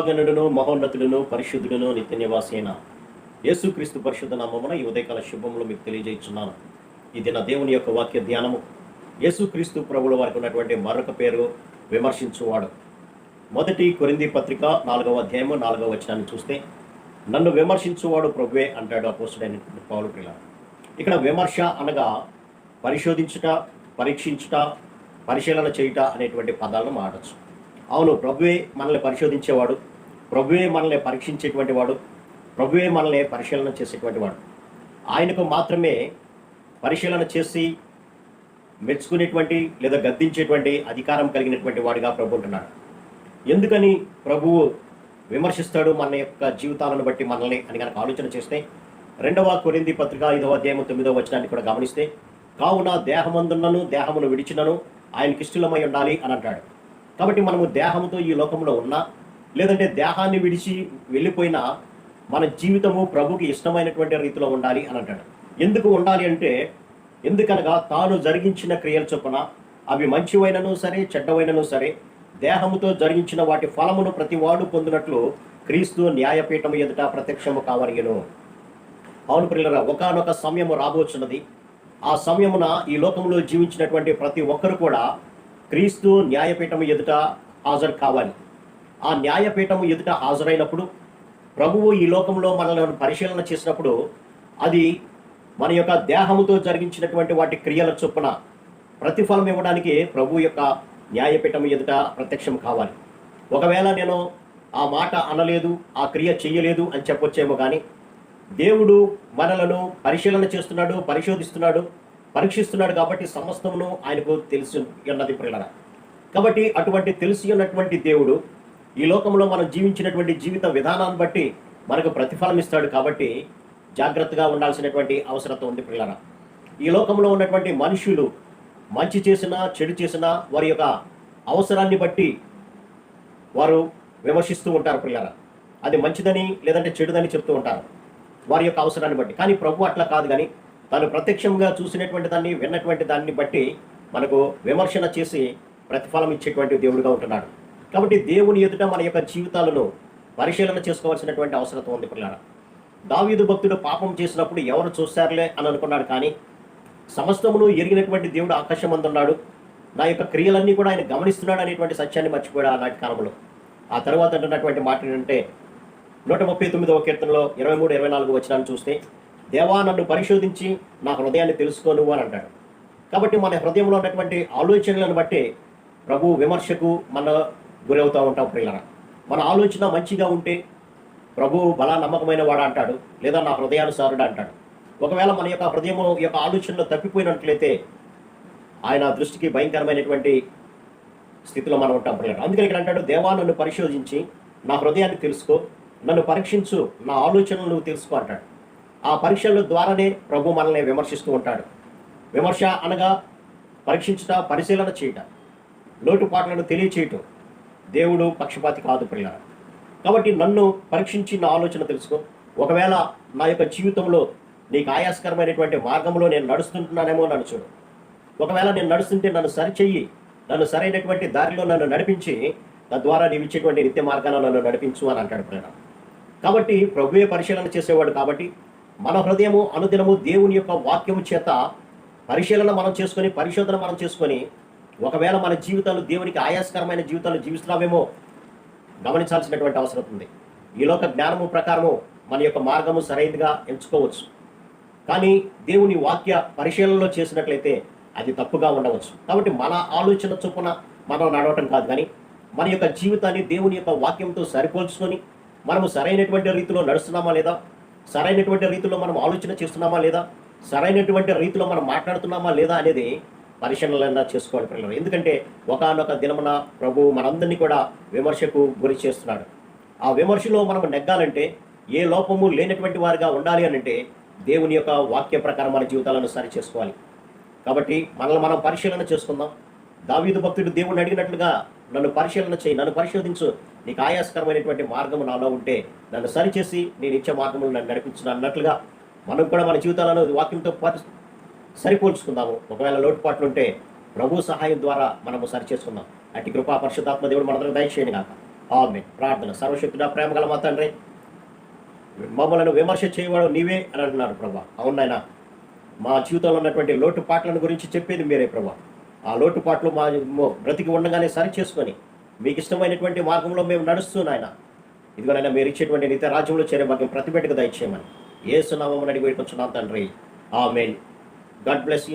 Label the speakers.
Speaker 1: మహాగణుడును మహోన్నతుడును పరిశుద్ధుడును నిత్య నివాసి అయిన యేసుక్రీస్తు పరిశుద్ధ నామమున ఈ ఉదయకాల శుభములు మీకు తెలియజేస్తున్నాను. ఇది నా దేవుని యొక్క వాక్య ధ్యానము. యేసుక్రీస్తు ప్రభువుల వారికి ఉన్నటువంటి మరొక పేరు విమర్శించువాడు. మొదటి కొరింథీ పత్రిక 4వ అధ్యాయము 4వ వచనాన్ని చూస్తే, నన్ను విమర్శించువాడు ప్రభువే అంటాడు అపోస్తలుడైనటువంటి పౌలు. ప్రియులారా, ఇక్కడ విమర్శ అనగా పరిశోధించుట, పరీక్షించుట, పరిశీలన చేయుట అనేటువంటి పదాలను మాడచ్చు. అవును, ప్రభువే మనల్ని పరిశోధించేవాడు, ప్రభువే మనల్ని పరీక్షించేటువంటి వాడు, ప్రభువే మనల్ని పరిశీలన చేసేటువంటి వాడు. ఆయనకు మాత్రమే పరిశీలన చేసి మెచ్చుకునేటువంటి లేదా గద్దించేటువంటి అధికారం కలిగినటువంటి వాడిగా ప్రభు ఉంటున్నాడు. ఎందుకని ప్రభువు విమర్శిస్తాడు మన యొక్క జీవితాలను బట్టి మనల్ని అని కనుక ఆలోచన చేస్తే, 2వ కొరింథీ పత్రిక 5వ అధ్యాయము 9వ వచనాన్ని కూడా గమనిస్తే, కావున దేహమందున్నను దేహమును విడిచినను ఆయనకిష్టలమై ఉండాలి అని అంటాడు. కాబట్టి మనము దేహంతో ఈ లోకంలో ఉన్నా, లేదంటే దేహాన్ని విడిచి వెళ్ళిపోయినా మన జీవితము ప్రభుకి ఇష్టమైనటువంటి రీతిలో ఉండాలి అని అంటాడు. ఎందుకు ఉండాలి అంటే, ఎందుకనగా తాను జరిగించిన క్రియల చొప్పున అవి మంచివైనను సరే చెడ్డవైనను సరే దేహముతో జరిగించిన వాటి ఫలమును ప్రతివాడు పొందినట్లు క్రీస్తు న్యాయపీఠము ఎదుట ప్రత్యక్షము కావలెను. అవును ప్రియులారా, ఒకానొక సమయము రాబోచున్నది. ఆ సమయమున ఈ లోకంలో జీవించినటువంటి ప్రతి ఒక్కరు కూడా క్రీస్తు న్యాయపీఠము ఎదుట హాజరు కావాలి. ఆ న్యాయపీఠము ఎదుట హాజరైనప్పుడు ప్రభువు ఈ లోకంలో మనల్ని పరిశీలన చేసినప్పుడు అది మన యొక్క దేహముతో జరిగించినటువంటి వాటి క్రియల చొప్పున ప్రతిఫలం ఇవ్వడానికి ప్రభు యొక్క న్యాయపీఠం ఎదుట ప్రత్యక్షం కావాలి. ఒకవేళ నేను ఆ మాట అనలేదు, ఆ క్రియ చెయ్యలేదు అని చెప్పొచ్చేమో, కానీ దేవుడు మనలను పరిశీలన చేస్తున్నాడు, పరిశోధిస్తున్నాడు, పరీక్షిస్తున్నాడు. కాబట్టి సమస్తమును ఆయనకు తెలిసి ఉన్నది ప్రియులారా. కాబట్టి అటువంటి తెలిసి ఉన్నటువంటి దేవుడు ఈ లోకంలో మనం జీవించినటువంటి జీవిత విధానాన్ని బట్టి మనకు ప్రతిఫలం ఇస్తాడు. కాబట్టి జాగ్రత్తగా ఉండాల్సినటువంటి అవసరం ఉంది ప్రియులారా. ఈ లోకంలో ఉన్నటువంటి మనుషులు మంచి చేసినా చెడు చేసినా వారి యొక్క అవసరాన్ని బట్టి వారు విమర్శిస్తూ ఉంటారు ప్రియులారా. అది మంచిదని లేదంటే చెడుదని చెప్తూ ఉంటారు వారి యొక్క అవసరాన్ని బట్టి. కానీ ప్రభు అట్లా కాదు. కానీ తాను ప్రత్యక్షంగా చూసినటువంటి దాన్ని, విన్నటువంటి దాన్ని బట్టి మనకు విమర్శన చేసి ప్రతిఫలం ఇచ్చేటువంటి దేవుడిగా ఉంటున్నాడు. కాబట్టి దేవుని ఎదుట మన యొక్క జీవితాలను పరిశీలన చేసుకోవాల్సినటువంటి అవసరం ఉంది పిల్లరా. దావీదు భక్తుడు పాపం చేసినప్పుడు ఎవరు చూస్తారులే అని అనుకున్నాడు. కానీ సమస్తమును ఎరిగినటువంటి దేవుడు ఆకాశమందున్నాడు, నా యొక్క క్రియలన్నీ కూడా ఆయన గమనిస్తున్నాడు అనేటువంటి సత్యాన్ని మర్చిపోయాడు ఆనాటి కాలంలో. ఆ తర్వాత అంటున్నటువంటి మాట ఏంటంటే, 139వ కీర్తనలో 23-24 వచనాన్ని చూస్తే, దేవా నన్ను పరిశోధించి నా హృదయాన్ని తెలుసుకోను అని అంటాడు. కాబట్టి మన హృదయంలో ఉన్నటువంటి ఆలోచనలను బట్టి ప్రభు విమర్శకు మన గురవుతూ ఉంటాం ప్రియులారా. మన ఆలోచన మంచిగా ఉంటే ప్రభు బలా నమ్మకమైన వాడు అంటాడు, లేదా నా హృదయానుసారుడు అంటాడు. ఒకవేళ మన యొక్క హృదయం యొక్క ఆలోచనలో తప్పిపోయినట్లయితే ఆయన దృష్టికి భయంకరమైనటువంటి స్థితిలో మనం ఉంటాం ప్రియులారా. అందుకని ఇక్కడ అంటాడు, దేవా నన్ను పరిశోధించి నా హృదయాన్ని తెలుసుకో, నన్ను పరీక్షించు, నా ఆలోచనలు నువ్వు తెలుసుకో అంటాడు. ఆ పరీక్షల ద్వారానే ప్రభు మనల్ని విమర్శిస్తూ ఉంటాడు. విమర్శ అనగా పరీక్షించుట, పరిశీలన చేయట, లోటుపాట్లను తెలియచేయటం. దేవుడు పక్షపాతి కాదు ప్రియులారా. కాబట్టి నన్ను పరీక్షించి నా ఆలోచన తెలుసుకో. ఒకవేళ నా యొక్క జీవితంలో నీకు ఆయాస్కరమైనటువంటి మార్గంలో నేను నడుస్తుంటున్నానేమో నన్ను చూడు. ఒకవేళ నేను నడుస్తుంటే నన్ను సరిచెయ్యి, నన్ను సరైనటువంటి దారిలో నన్ను నడిపించి, తద్వారా నీవు ఇచ్చేటువంటి నిత్య మార్గాన్ని నన్ను నడిపించు అని అంటాడు ప్రియులారా. కాబట్టి ప్రభువే పరిశీలన చేసేవాడు. కాబట్టి మన హృదయము అనుదినము దేవుని యొక్క వాక్యము చేత పరిశీలన మనం చేసుకొని, పరిశోధన మనం చేసుకొని, ఒకవేళ మన జీవితాలు దేవునికి ఆయాస్కరమైన జీవితాలు జీవిస్తున్నామేమో గమనించాల్సినటువంటి అవసరం ఉంది. ఈ లోక జ్ఞానము ప్రకారము మన యొక్క మార్గము సరైనదిగా ఎంచుకోవచ్చు, కానీ దేవుని వాక్య పరిశీలనలో చేసినట్లయితే అది తప్పుగా ఉండవచ్చు. కాబట్టి మన ఆలోచన చొప్పున మనం నడవటం కాదు, కానీ మన యొక్క జీవితాన్ని దేవుని యొక్క వాక్యంతో సరిపోల్చుకొని మనము సరైనటువంటి రీతిలో నడుస్తున్నామా లేదా, సరైనటువంటి రీతిలో మనం ఆలోచన చేస్తున్నామా లేదా, సరైనటువంటి రీతిలో మనం మాట్లాడుతున్నామా లేదా అనేది పరిశీలన చేసుకోవాలి పిల్లలు. ఎందుకంటే ఒకానొక దినమున ప్రభు మనందరినీ కూడా విమర్శకు గురి చేస్తున్నాడు. ఆ విమర్శలో మనం నెగ్గాలంటే, ఏ లోపము లేనటువంటి వారిగా ఉండాలి అని అంటే, దేవుని యొక్క వాక్య ప్రకారం మన జీవితాలను సరి చేసుకోవాలి. కాబట్టి మనల్ని మనం పరిశీలన చేసుకుందాం. దావీదు భక్తుడు దేవుడిని అడిగినట్లుగా, నన్ను పరిశీలన చేయి, నన్ను పరిశోధించు, నీకు ఆయాస్కరమైనటువంటి మార్గము నాలో ఉంటే నన్ను సరిచేసి నేను ఇచ్చే మార్గములు నన్ను నడిపించు అన్నట్లుగా మనం కూడా మన జీవితాలను వాక్యంతో సరిపోల్చుకుందాము. ఒకవేళ లోటుపాట్లు ఉంటే ప్రభు సహాయం ద్వారా మనము సరిచేసుకుందాం. అట్టి కృపా పరిశుద్ధాత్మ దేవుడు మనందరికీ దయచేయను గాక. ఆమేన్. ప్రార్థన. సర్వశక్తుడా, ప్రేమ గల మా తండ్రి, మమ్మలను విమర్శ చేయవాడు నీవే అని అంటున్నారు ప్రభా. అవును నాయన, మా జీవితంలో ఉన్నటువంటి లోటుపాట్లను గురించి చెప్పేది మీరే ప్రభా. ఆ లోటుపాట్లు మా బ్రతికి ఉండగానే సరి చేసుకొని మీకు ఇష్టమైనటువంటి మార్గంలో మేము నడుస్తూ నాయన, ఇదిగోనైనా మీరు ఇచ్చేటువంటి నిత్య రాజ్యంలో చేరే భాగ్యం ప్రతి బిడ్డకు దయచేయమని యేసు నామమున అడిగి వేడుకొంచున్నాం తండ్రి. ఆమేన్. God bless you.